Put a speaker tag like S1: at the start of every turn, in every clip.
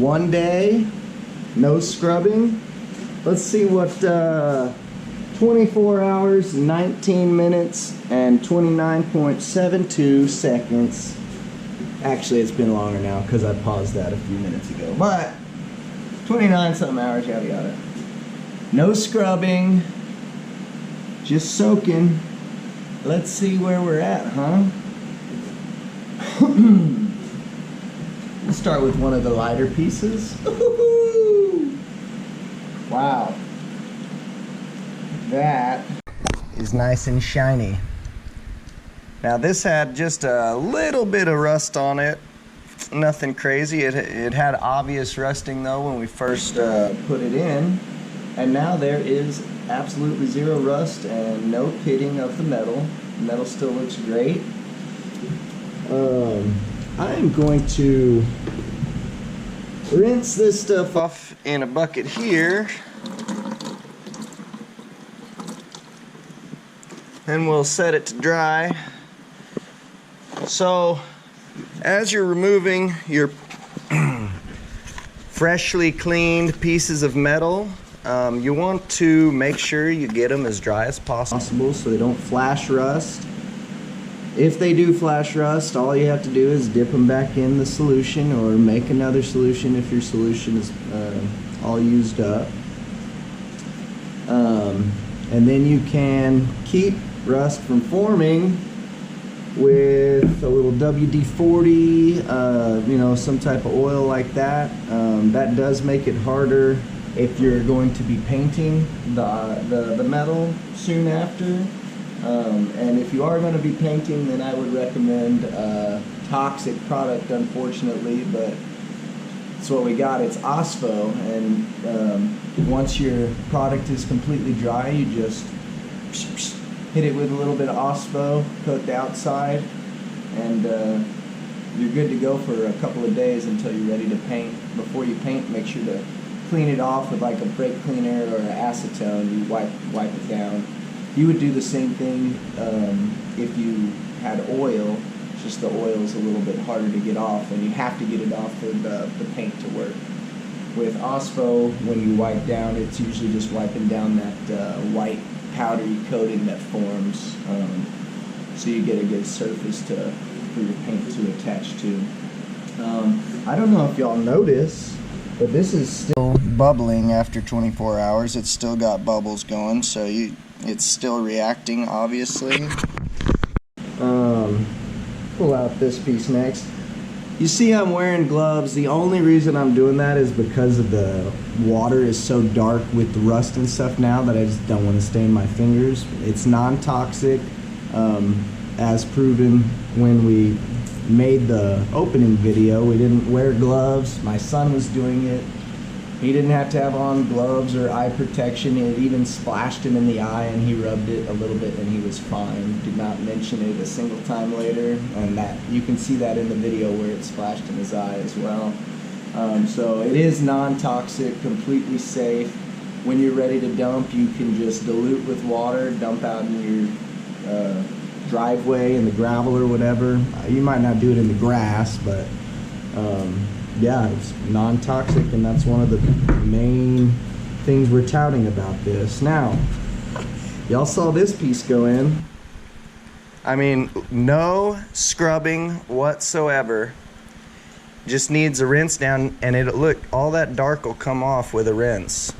S1: 1 day, no scrubbing. Let's see what 24 hours, 19 minutes, and 29.72 seconds. Actually, it's been longer now because I paused that a few minutes ago. But 29 something hours, yada yada. No scrubbing, just soaking. Let's see where we're at, huh? We'll start with one of the lighter pieces. Wow. That is nice and shiny. Now this had just a little bit of rust on it. Nothing crazy. It had obvious rusting though when we first put it in. And now there is absolutely zero rust and no pitting of the metal. The metal still looks great. I am going to rinse this stuff off in a bucket here. And we'll set it to dry. So, as you're removing your freshly cleaned pieces of metal, you want to make sure you get them as dry as possible so they don't flash rust. If they do flash rust, all you have to do is dip them back in the solution or make another solution if your solution is all used up. And then you can keep rust from forming with a little WD-40, you know, some type of oil like that. That does make it harder if you're going to be painting the metal soon after. And if you are going to be painting, then I would recommend toxic product, unfortunately, but it's what we got. It's OSPO, and once your product is completely dry, you just hit it with a little bit of OSPO, coat the outside, and you're good to go for a couple of days until you're ready to paint. Before you paint, make sure to clean it off with like a brake cleaner or acetone. You wipe it down. You would do the same thing if you had oil, just the oil is a little bit harder to get off, and you have to get it off for the paint to work. With OSPO, when you wipe down, it's usually just wiping down that white powdery coating that forms, so you get a good surface for your paint to attach to. I don't know if y'all notice, but this is still bubbling after 24 hours. It's still got bubbles going, so it's still reacting, obviously. Pull out this piece next. You see I'm wearing gloves. The only reason I'm doing that is because of the water is so dark with the rust and stuff now that I just don't want to stain my fingers. It's non-toxic, as proven when we made the opening video. We didn't wear gloves. My son was doing it. He didn't have to have on gloves or eye protection. It even splashed him in the eye, and he rubbed it a little bit and he was fine. Did not mention it a single time later, and that you can see that in the video where it splashed in his eye as well. So it is non-toxic, completely safe. When you're ready to dump, you can just dilute with water, dump out in your driveway in the gravel or whatever. You might not do it in the grass, but yeah, it's non-toxic, and that's one of the main things we're touting about this. Now, y'all saw this piece go in. I mean, no scrubbing whatsoever. Just needs a rinse down, and it'll look, all that dark will come off with a rinse.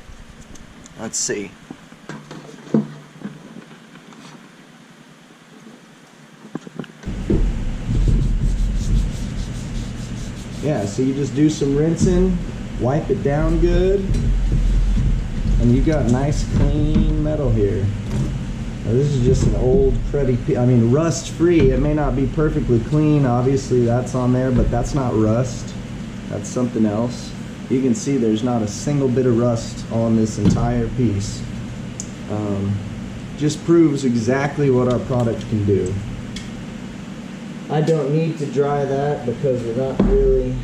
S1: Let's see. Yeah, so you just do some rinsing, wipe it down good, and you got nice clean metal here. Now, this is just an old cruddy piece. I mean, rust free. It may not be perfectly clean, obviously that's on there, but that's not rust. That's something else. You can see there's not a single bit of rust on this entire piece. Just proves exactly what our product can do. I don't need to dry that because we're not really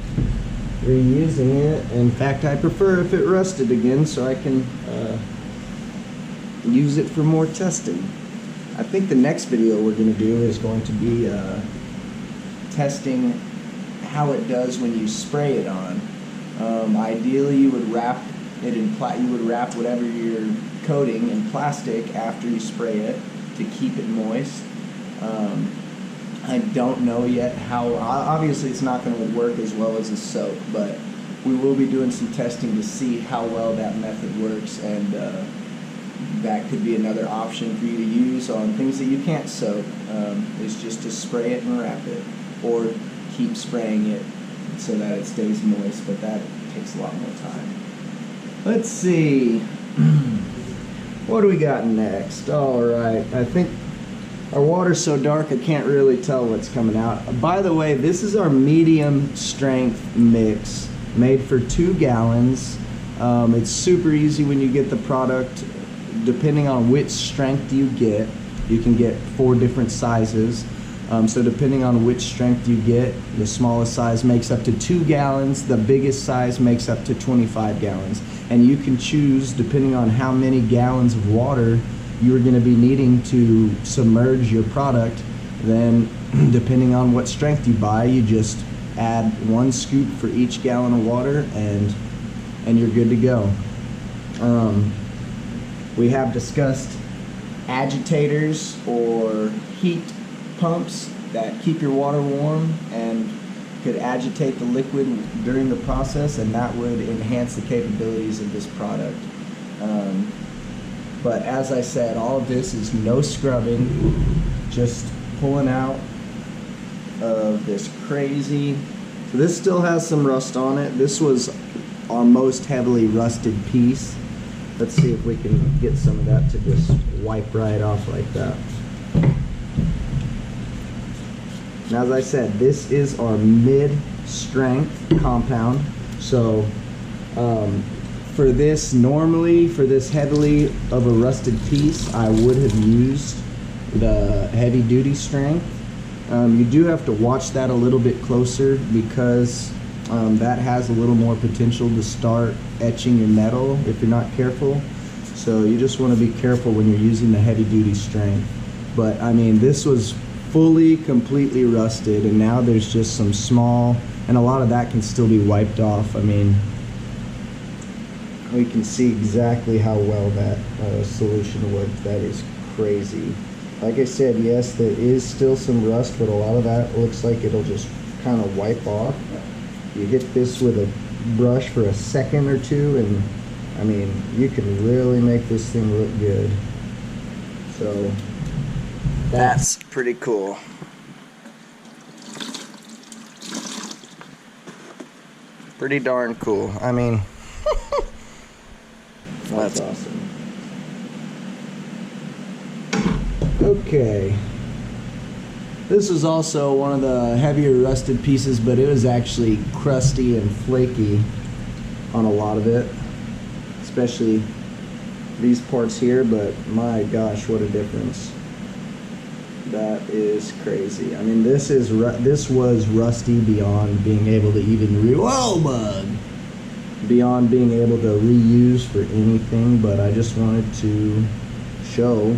S1: reusing it. In fact, I prefer if it rusted again so I can use it for more testing. I think the next video we're going to do is going to be testing how it does when you spray it on. Ideally, you would wrap it in you would wrap whatever you're coating in plastic after you spray it to keep it moist. I don't know yet how. Obviously, it's not going to work as well as a soap, but we will be doing some testing to see how well that method works, and that could be another option for you to use on things that you can't soak. Is just to spray it and wrap it, or keep spraying it so that it stays moist, but that takes a lot more time. Let's see. What do we got next? All right, I think our water's so dark I can't really tell what's coming out. By the way, this is our medium strength mix made for 2 gallons. It's super easy when you get the product. Depending on which strength you get, you can get 4 different sizes. So depending on which strength you get, the smallest size makes up to 2 gallons, the biggest size makes up to 25 gallons. And you can choose, depending on how many gallons of water you're going to be needing to submerge your product, then depending on what strength you buy, you just add 1 scoop for each gallon of water and you're good to go. We have discussed agitators or heat pumps that keep your water warm and could agitate the liquid during the process, and that would enhance the capabilities of this product. But as I said, all of this is no scrubbing, just pulling out of this crazy. So this still has some rust on it. This was our most heavily rusted piece. Let's see if we can get some of that to just wipe right off like that. And as I said, this is our mid-strength compound. So for this, normally for this heavily of a rusted piece, I would have used the heavy duty strength. You do have to watch that a little bit closer because that has a little more potential to start etching your metal if you're not careful. So you just want to be careful when you're using the heavy duty strength. But I mean, this was fully, completely rusted, and now there's just some small, and a lot of that can still be wiped off. I mean, we can see exactly how well that solution worked. That is crazy. Like I said, yes, there is still some rust, but a lot of that looks like it'll just kind of wipe off. You hit this with a brush for a second or two, and I mean, you can really make this thing look good. So that's pretty cool. Pretty darn cool. I mean, that's awesome. Okay. This is also one of the heavier rusted pieces, but it was actually crusty and flaky on a lot of it, especially these parts here, but my gosh, what a difference. That is crazy. I mean, this was rusty beyond being able to even beyond being able to reuse for anything, but I just wanted to show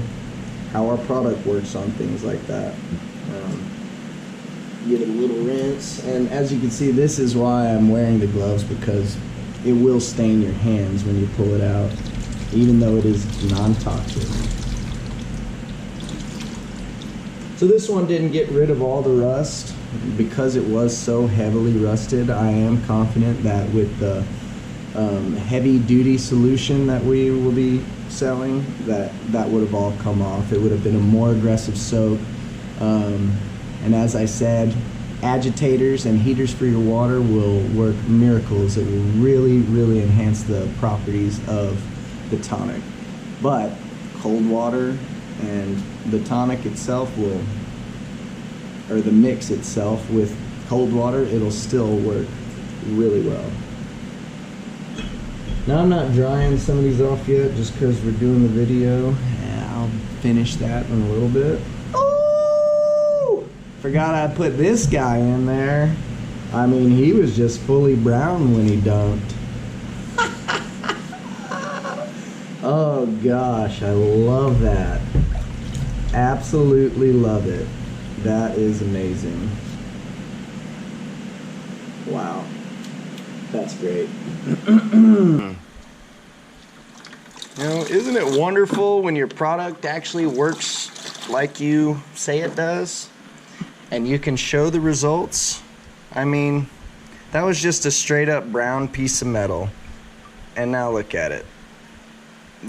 S1: how our product works on things like that. Give it a little rinse, and as you can see, this is why I'm wearing the gloves, because it will stain your hands when you pull it out, even though it is non-toxic. So this one didn't get rid of all the rust because it was so heavily rusted. I am confident that with the heavy duty solution that we will be selling, that would have all come off. It would have been a more aggressive soak. And as I said, agitators and heaters for your water will work miracles. It will really, really enhance the properties of the tonic. But cold water and the tonic itself will, or the mix itself with cold water, it'll still work really well. Now I'm not drying some of these off yet just because we're doing the video. Yeah, I'll finish that in a little bit. Oh! Forgot I put this guy in there. I mean, he was just fully brown when he dunked. Oh gosh, I love that. Absolutely love it. That is amazing. Wow. That's great. You know, isn't it wonderful when your product actually works like you say it does? And you can show the results? I mean, that was just a straight up brown piece of metal. And now look at it.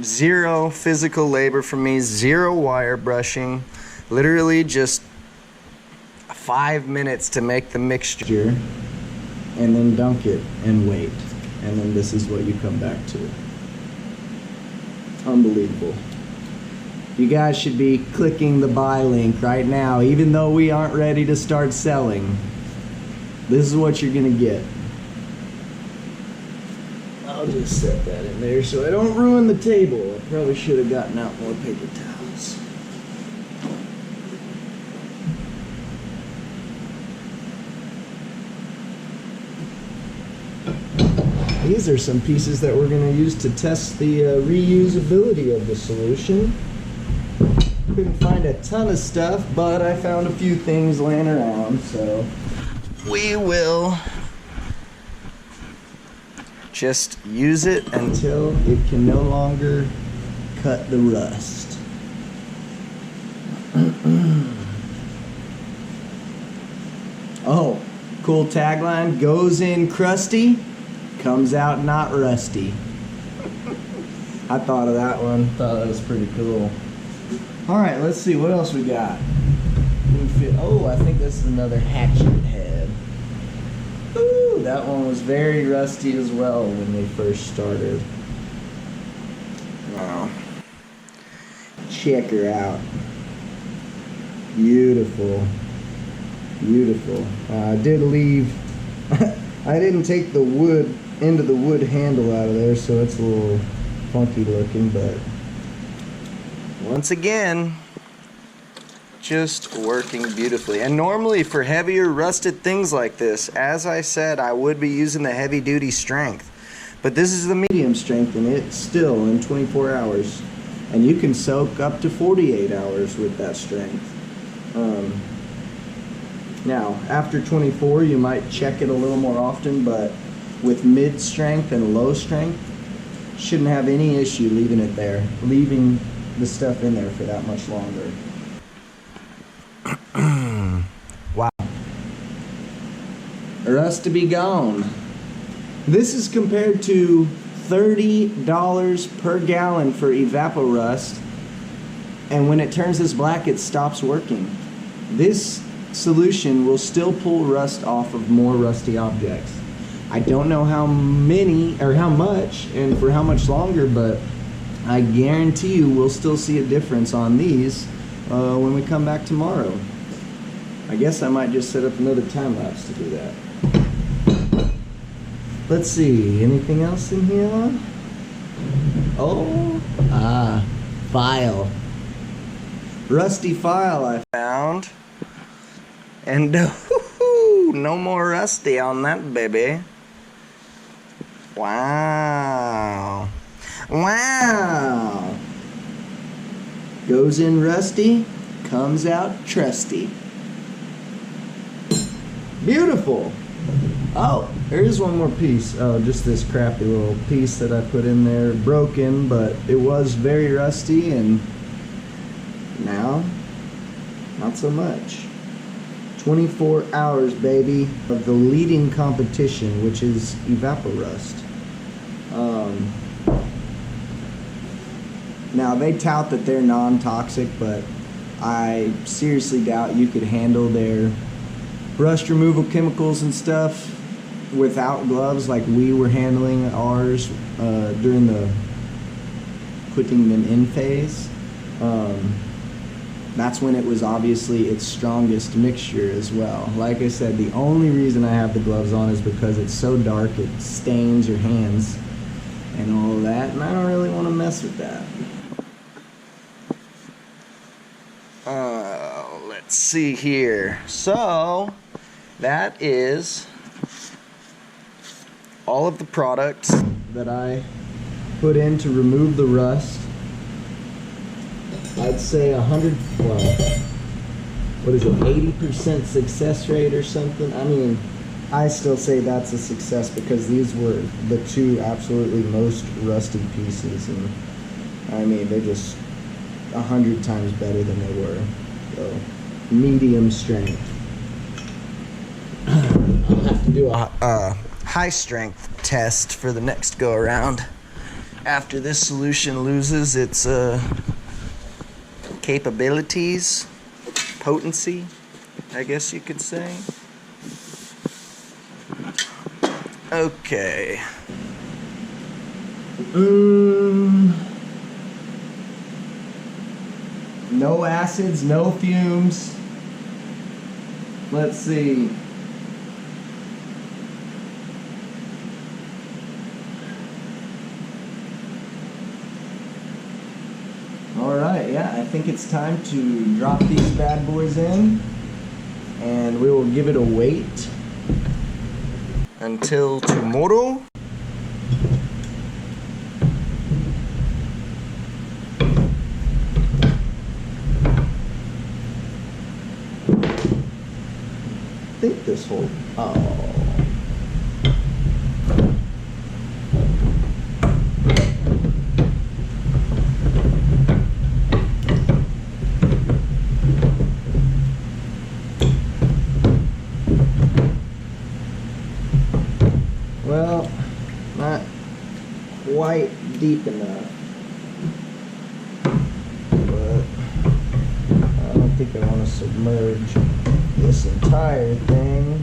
S1: Zero physical labor from me, zero wire brushing. Literally just 5 minutes to make the mixture. And then dunk it and wait. And then this is what you come back to. Unbelievable. You guys should be clicking the buy link right now, even though we aren't ready to start selling. This is what you're gonna get. I'll just set that in there so I don't ruin the table. I probably should have gotten out more paper towels. These are some pieces that we're going to use to test the reusability of the solution. Couldn't find a ton of stuff, but I found a few things laying around, so we will just use it until it can no longer cut the rust. Oh, cool tagline, goes in crusty, comes out not rusty. I thought of that one. Thought that was pretty cool. All right, let's see what else we got. Oh, I think this is another hatchet head. Ooh, that one was very rusty as well when they first started. Wow. Check her out. Beautiful. Beautiful. I did leave. I didn't take the wood end of the wood handle out of there, so it's a little funky looking, but once again, just working beautifully. And normally for heavier rusted things like this, as I said, I would be using the heavy duty strength, but this is the medium strength and it's still in 24 hours, and you can soak up to 48 hours with that strength. Now after 24 you might check it a little more often, but with mid strength and low strength, shouldn't have any issue leaving it there, leaving the stuff in there for that much longer. Wow. Rust to be gone. This is compared to $30 per gallon for Evaporust, and when it turns this black it stops working. This solution will still pull rust off of more rusty objects. I don't know how many or how much and for how much longer, but I guarantee you we'll still see a difference on these when we come back tomorrow. I guess I might just set up another time lapse to do that. Let's see, anything else in here? Oh, file. Rusty file I found. And no more rusty on that baby. Wow. Wow. Goes in rusty, comes out trusty. Beautiful. Oh, there's one more piece. Oh, just this crappy little piece that I put in there, broken, but it was very rusty, and now, not so much. 24 hours, baby, of the leading competition, which is Evaporust. Now, they tout that they're non-toxic, but I seriously doubt you could handle their rust removal chemicals and stuff without gloves like we were handling ours during the putting them in phase. That's when it was obviously its strongest mixture as well. Like I said, the only reason I have the gloves on is because it's so dark it stains your hands and all of that, and I don't really want to mess with that. Let's see here. So that is all of the products that I put in to remove the rust. I'd say 100, well, what is it, 80% success rate or something? I mean, I still say that's a success because these were the two absolutely most rusted pieces, and I mean they're just 100 times better than they were. So medium strength. I'll have to do a high strength test for the next go around after this solution loses its capabilities, potency, I guess you could say. Okay. No acids, no fumes. Let's see. All right, yeah, I think it's time to drop these bad boys in, and we will give it a wait until tomorrow. I think this whole, well, not quite deep enough, but I don't think I want to submerge this entire thing.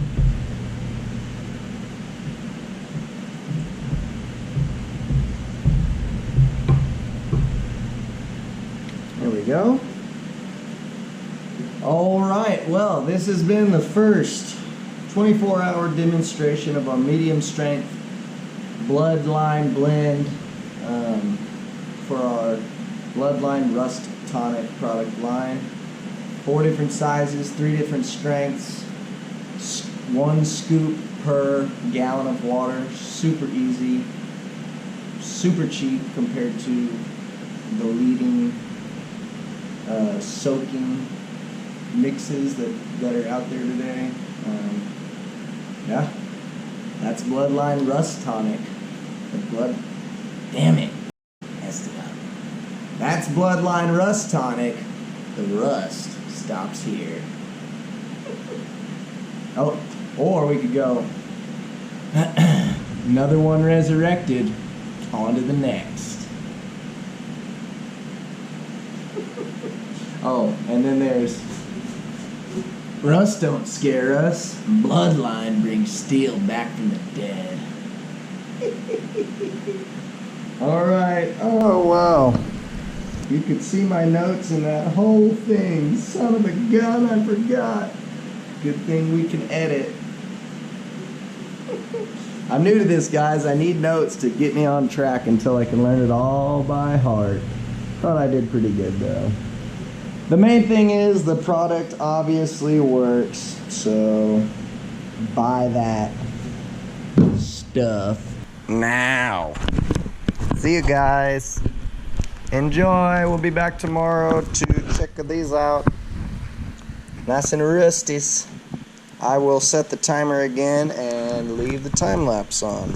S1: There we go. All right, well, this has been the first 24-hour demonstration of our medium strength Bloodline blend for our Bloodline Rust Tonic product line. 4 different sizes, 3 different strengths, 1 scoop per gallon of water. Super easy, super cheap compared to the leading soaking mixes that are out there today. Yeah, that's Bloodline Rust Tonic. Damn it. Messed it up. That's Bloodline Rust Tonic. The rust stops here. Oh, or we could go another one resurrected, on to the next. Oh, and then there's rust don't scare us. Bloodline brings steel back from the dead. Alright. Oh, wow. You could see my notes in that whole thing. Son of a gun, I forgot. Good thing we can edit. I'm new to this, guys. I need notes to get me on track until I can learn it all by heart. Thought I did pretty good, though. The main thing is the product obviously works, so buy that stuff now. See you guys. Enjoy. We'll be back tomorrow to check these out. Nice and rusties. I will set the timer again and leave the time lapse on.